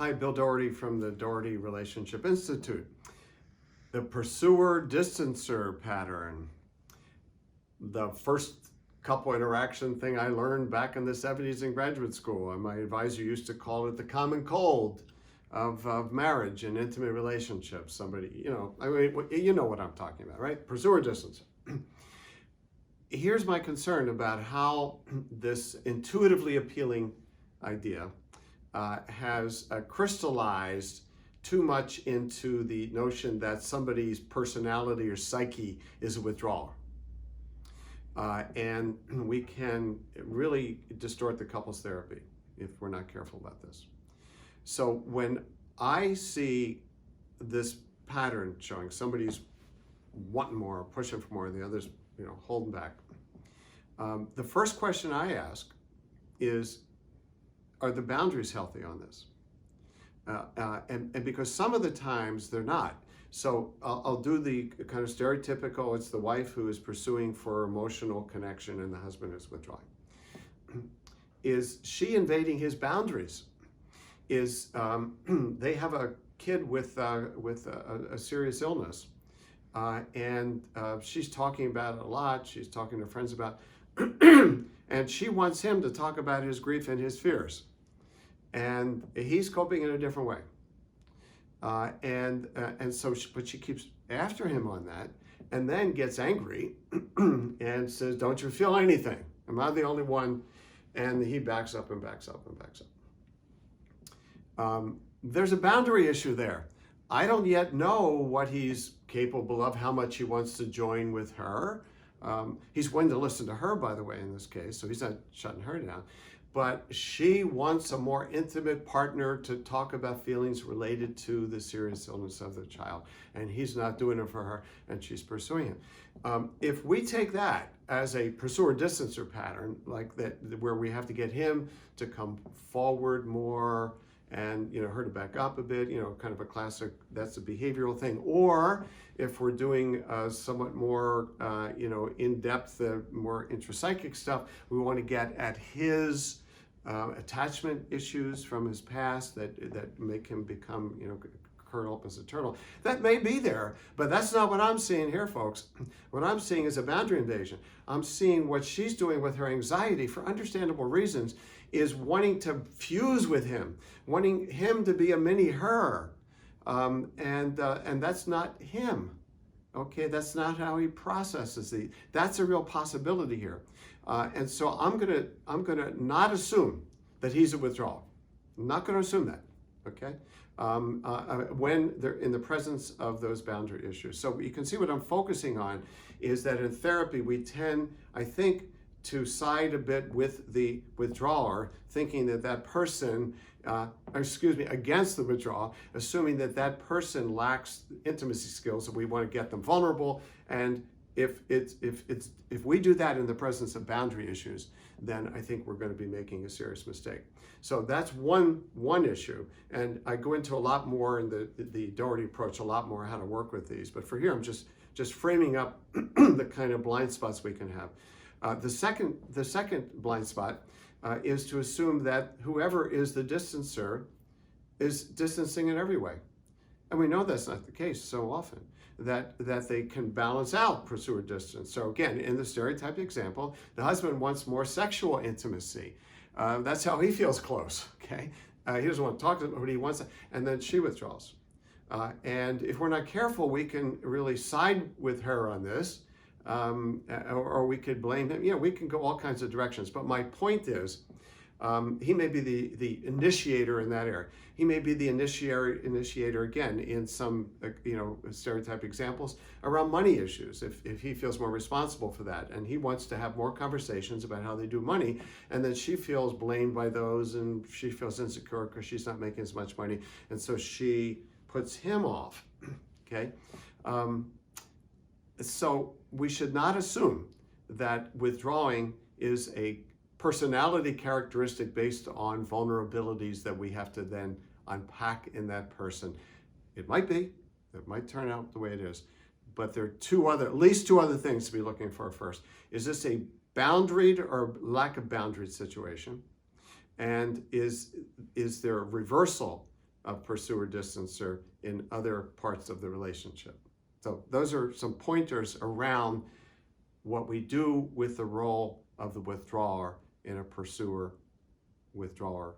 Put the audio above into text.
Hi, Bill Doherty from the Doherty Relationship Institute. The pursuer-distancer pattern. The first couple interaction thing I learned back in the 70s in graduate school. And my advisor used to call it the common cold of marriage and intimate relationships. Somebody, I mean, you know what I'm talking about, right? Pursuer-distancer. Here's my concern about how this intuitively appealing idea has crystallized too much into the notion that somebody's personality or psyche is a withdrawer. And we can really distort the couples therapy if we're not careful about this. So when I see this pattern showing somebody's wanting more, pushing for more, and the others, holding back, the first question I ask is, are the boundaries healthy on this? And because some of the times they're not. So I'll do the kind of stereotypical, it's the wife who is pursuing for emotional connection and the husband is withdrawing. Is she invading his boundaries? Is they have a kid with a serious illness, and she's talking about it a lot, she's talking to friends about and she wants him to talk about his grief and his fears. And he's coping in a different way. But she keeps after him on that, and then gets angry and says, "Don't you feel anything? Am I the only one?" And he backs up and backs up and backs up. There's a boundary issue there. I don't yet know what he's capable of, how much he wants to join with her. He's willing to listen to her, by the way, in this case, so he's not shutting her down. But she wants a more intimate partner to talk about feelings related to the serious illness of the child. And he's not doing it for her, and she's pursuing him. If we take that as a pursuer-distancer pattern, like that, where we have to get him to come forward more and her to back up a bit, kind of a classic, that's a behavioral thing. Or if we're doing somewhat more, in-depth, more intrapsychic stuff, we want to get at his attachment issues from his past that make him become, curl up as a turtle. That may be there, but that's not what I'm seeing here, folks. What I'm seeing is a boundary invasion. I'm seeing what she's doing with her anxiety, for understandable reasons, is wanting to fuse with him, wanting him to be a mini her. And that's not him. Okay, that's not how he processes that's a real possibility here. And so I'm gonna not assume that he's a withdrawal. I'm not gonna assume that, okay? When they're in the presence of those boundary issues. So you can see what I'm focusing on is that in therapy, we tend, I think, to side a bit with the withdrawer, thinking that that person, against the withdrawal, assuming that that person lacks intimacy skills, and we want to get them vulnerable. And if we do that in the presence of boundary issues, then I think we're going to be making a serious mistake. So that's one issue, and I go into a lot more in the Doherty approach, a lot more how to work with these. But for here, I'm just framing up the kind of blind spots we can have. The second blind spot is to assume that whoever is the distancer is distancing in every way. And we know that's not the case so often, that they can balance out pursuer distance. So again, in the stereotyped example, the husband wants more sexual intimacy. That's how he feels close, okay? He doesn't want to talk to them, but he wants to, and then she withdraws. And if we're not careful, we can really side with her on this, or we could blame him. We can go all kinds of directions. But my point is, he may be the initiator in that area. He may be the initiator again in some stereotype examples around money issues. If he feels more responsible for that, and he wants to have more conversations about how they do money, and then she feels blamed by those, and she feels insecure because she's not making as much money, and so she puts him off. Okay. So we should not assume that withdrawing is a personality characteristic based on vulnerabilities that we have to then unpack in that person. It might be, it might turn out the way it is, but there are at least two other things to be looking for first. Is this a boundaried or lack of boundaried situation? And is there a reversal of pursuer distancer in other parts of the relationship. So those are some pointers around what we do with the role of the withdrawer in a pursuer withdrawer